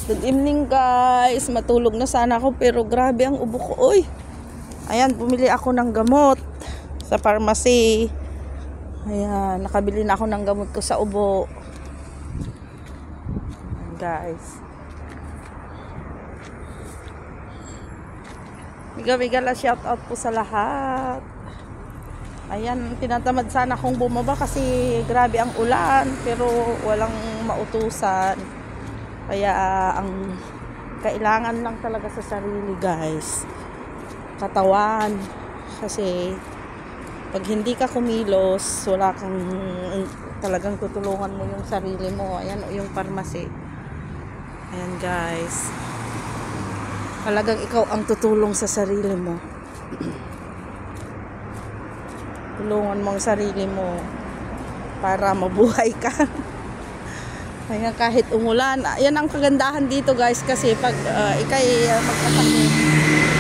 Good evening guys. Matulog na sana ako pero grabe ang ubo ko. Uy. Ayan, bumili ako ng gamot sa pharmacy. Ayan, nakabili na ako ng gamot ko sa ubo. Ayan, guys. Biga-biga shout out po sa lahat. Ayan, tinatamad sana akong bumaba kasi grabe ang ulan pero walang mautusan. Kaya ang kailangan lang talaga sa sarili guys, katawan. Kasi pag hindi ka kumilos, wala kang talagang tutulungan mo yung sarili mo. Ayan yung pharmacy. Ayan guys, talagang ikaw ang tutulong sa sarili mo. Tulungan mo ang sarili mo para mabuhay ka. Ayan, kahit umulan. Yan ang kagandahan dito guys, kasi pag ikay magkasakit,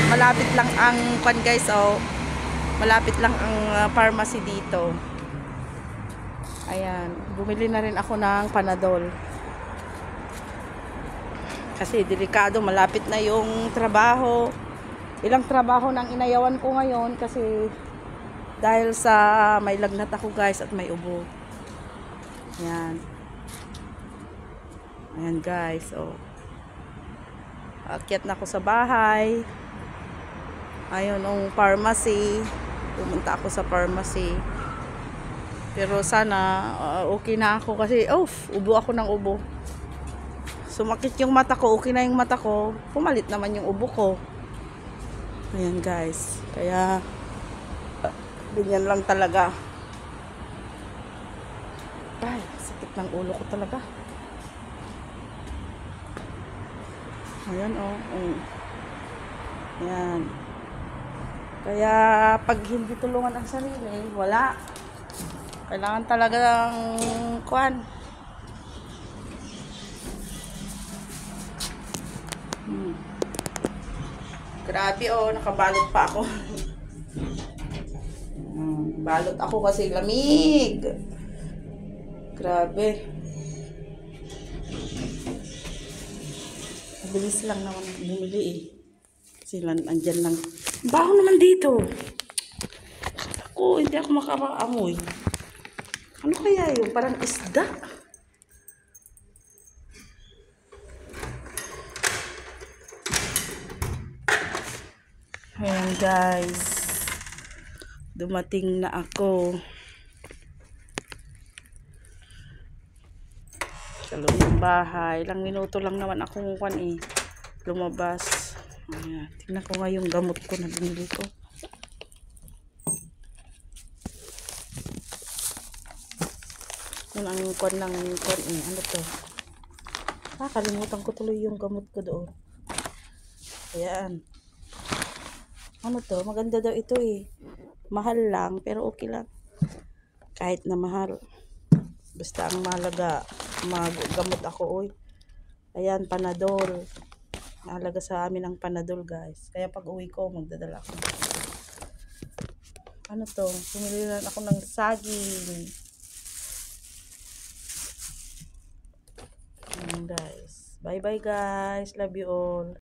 malapit lang ang guys, malapit lang ang pharmacy dito. Ayan, bumili na rin ako ng Panadol kasi delikado, malapit na yung trabaho. Ilang trabaho nang inayawan ko ngayon kasi dahil sa may lagnat ako guys at may ubo. Ayan. Ayan guys, akyat na ako sa bahay. Ayun ang pharmacy. Pumunta ako sa pharmacy. Pero sana okay na ako kasi ubo ako ng ubo. Sumakit yung mata ko, okay na yung mata ko. Pumalit naman yung ubo ko. Ayan guys. Kaya ganyan lang talaga. Ay, sakit ng ulo ko talaga. Ayan Ayan. Kaya pag hindi tulungan ang sarili, wala. Kailangan talagang Grabe nakabalot pa ako. Balot ako kasi lamig. Grabe. Bilis lang naman bumili Sila andyan lang. Baho naman dito. Hindi ako makapaamoy. Ano kaya yun? Parang isda. Ayan guys. Dumating na ako. Sa loob ng bahay. Ilang minuto lang naman akong lumabas. Ayan. Tingnan ko nga yung gamot ko na binili ko. Yun ang ano to? Kalimutan ko tuloy yung gamot ko doon. Ayan. Ano to? Maganda daw ito Mahal lang pero okay lang. Kahit na mahal. Basta ang mahalaga gamot ako Ayan, Panadol. Mahalaga sa amin ang Panadol guys. Kaya pag uwi ko magdadala ako. Ano to? Pumili na ako ng saging. Ayan guys. Bye bye guys. Love you all.